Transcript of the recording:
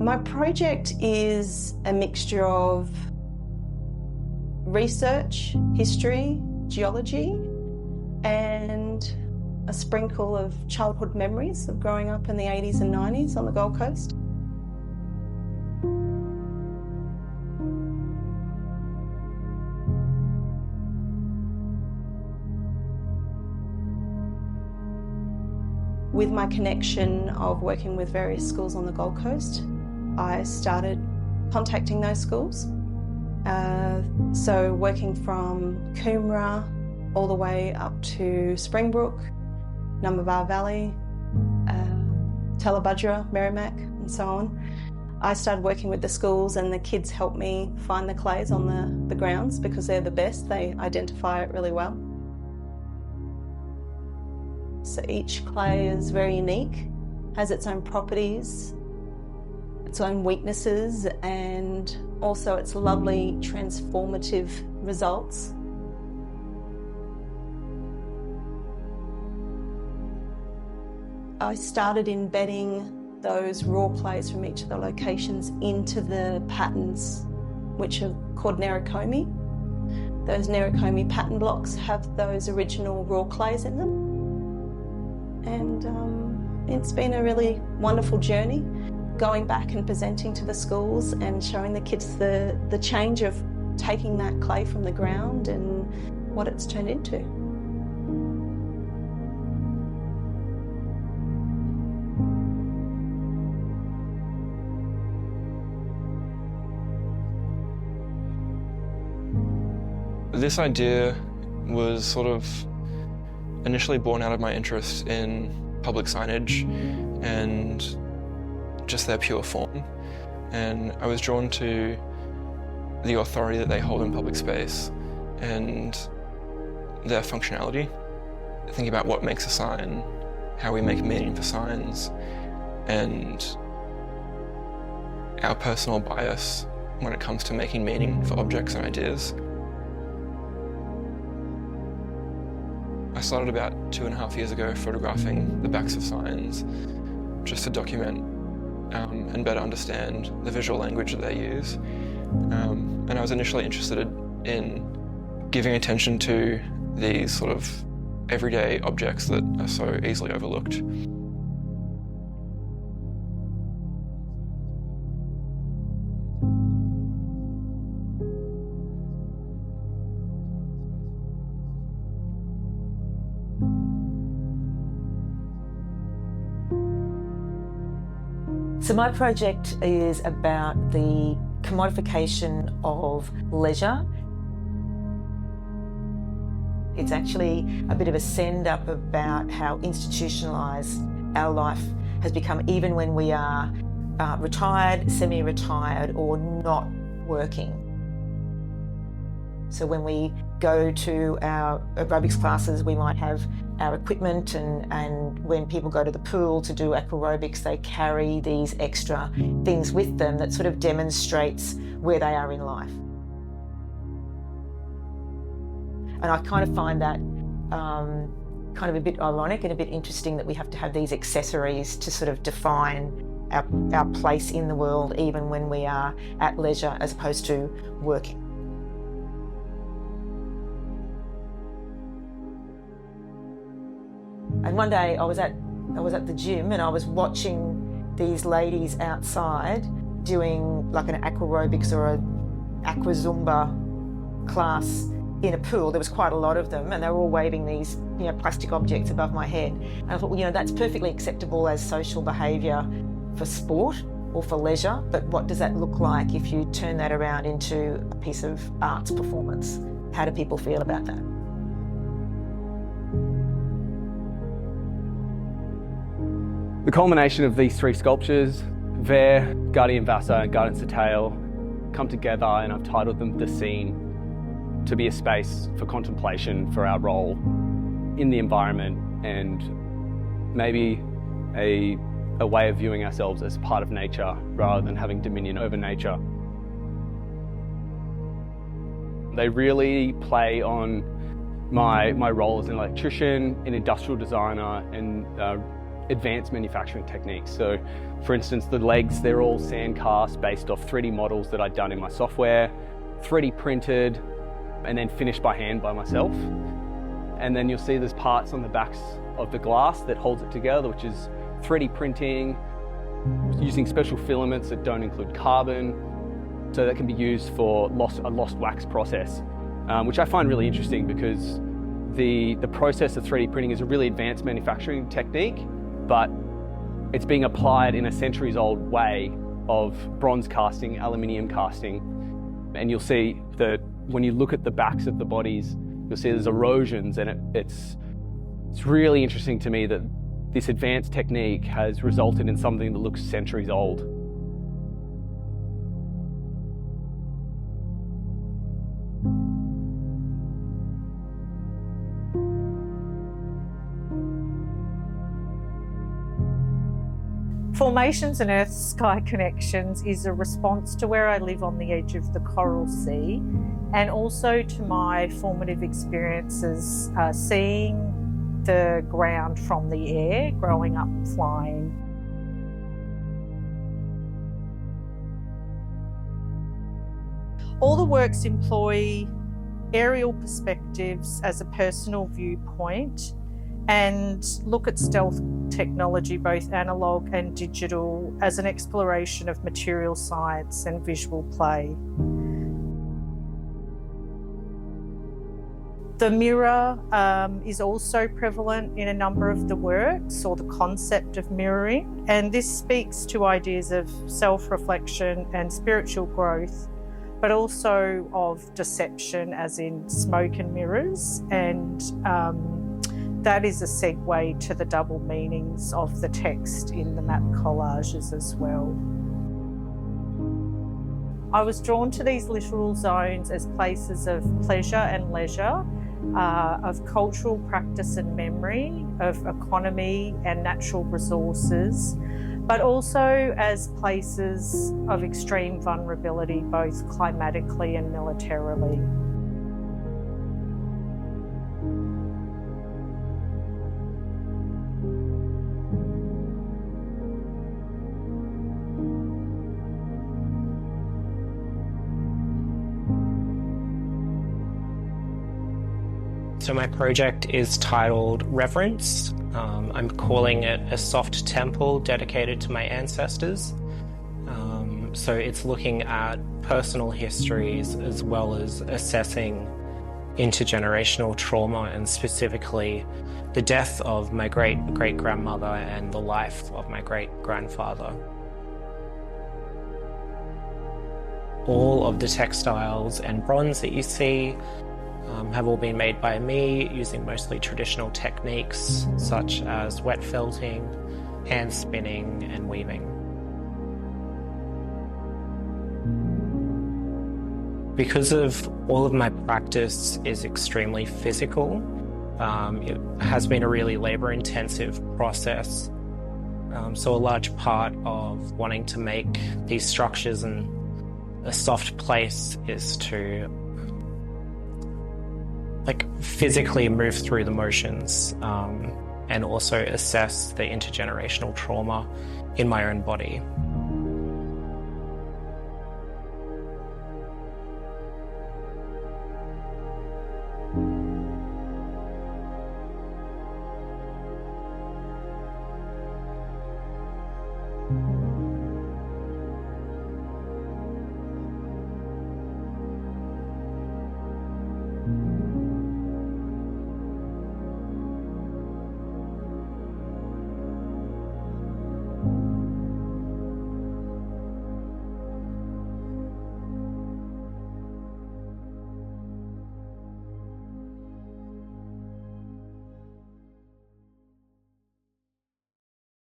My project is a mixture of research, history, geology, and a sprinkle of childhood memories of growing up in the 80s and 90s on the Gold Coast. With my connection of working with various schools on the Gold Coast, I started contacting those schools. So working from Coomera all the way up to Springbrook, Numbaba Valley, Tallebudgera, Merrimack, and so on. I started working with the schools, and the kids helped me find the clays on the grounds because they're the best. They identify it really well. So each clay is very unique, has its own properties, its own weaknesses, and also its lovely transformative results. I started embedding those raw clays from each of the locations into the patterns, which are called Nerikomi. Those Nerikomi pattern blocks have those original raw clays in them. And it's been a really wonderful journey, going back and presenting to the schools and showing the kids the change of taking that clay from the ground and what it's turned into. This idea was sort of initially born out of my interest in public signage and just their pure form. And I was drawn to the authority that they hold in public space and their functionality. Thinking about what makes a sign, how we make meaning for signs, and our personal bias when it comes to making meaning for objects and ideas. I started about 2.5 years ago photographing the backs of signs just to document and better understand the visual language that they use. And I was initially interested in giving attention to these sort of everyday objects that are so easily overlooked. So my project is about the commodification of leisure. It's actually a bit of a send-up about how institutionalised our life has become, even when we are retired, semi-retired, or not working. So when we go to our aerobics classes, we might have our equipment, and when people go to the pool to do aquarobics, they carry these extra things with them that sort of demonstrates where they are in life. And I kind of find that kind of a bit ironic and a bit interesting that we have to have these accessories to sort of define our place in the world, even when we are at leisure as opposed to working. And one day I was at the gym and I was watching these ladies outside doing like an aquarobics or an aqua zumba class in a pool. There was quite a lot of them, and they were all waving these, plastic objects above my head. And I thought, well, that's perfectly acceptable as social behaviour for sport or for leisure, but what does that look like if you turn that around into a piece of arts performance? How do people feel about that? The culmination of these three sculptures, Ver, Guardian Vassa and Guardian Satail, come together, and I've titled them The Scene, to be a space for contemplation for our role in the environment, and maybe a way of viewing ourselves as part of nature rather than having dominion over nature. They really play on my role as an electrician, an industrial designer, and advanced manufacturing techniques. So for instance, the legs, they're all sand cast based off 3D models that I'd done in my software, 3D printed, and then finished by hand by myself. And then you'll see there's parts on the backs of the glass that holds it together, which is 3D printing, using special filaments that don't include carbon, so that can be used for a lost wax process, which I find really interesting because the process of 3D printing is a really advanced manufacturing technique, but it's being applied in a centuries-old way of bronze casting, aluminium casting. And you'll see that when you look at the backs of the bodies, you'll see there's erosions, and it's really interesting to me that this advanced technique has resulted in something that looks centuries old. Formations and Earth-Sky Connections is a response to where I live on the edge of the Coral Sea, and also to my formative experiences seeing the ground from the air, growing up flying. All the works employ aerial perspectives as a personal viewpoint and look at stealth technology, both analogue and digital, as an exploration of material science and visual play. The mirror is also prevalent in a number of the works, or the concept of mirroring, and this speaks to ideas of self-reflection and spiritual growth, but also of deception, as in smoke and mirrors, and that is a segue to the double meanings of the text in the map collages as well. I was drawn to these literal zones as places of pleasure and leisure, of cultural practice and memory, of economy and natural resources, but also as places of extreme vulnerability, both climatically and militarily. So my project is titled Reverence. I'm calling it a soft temple dedicated to my ancestors. So it's looking at personal histories as well as assessing intergenerational trauma, and specifically the death of my great-great-grandmother and the life of my great-grandfather. All of the textiles and bronze that you see have all been made by me using mostly traditional techniques such as wet felting, hand spinning and weaving. Because of all of my practice is extremely physical, it has been a really labour-intensive process. So a large part of wanting to make these structures in a soft place is to physically move through the motions and also assess the intergenerational trauma in my own body.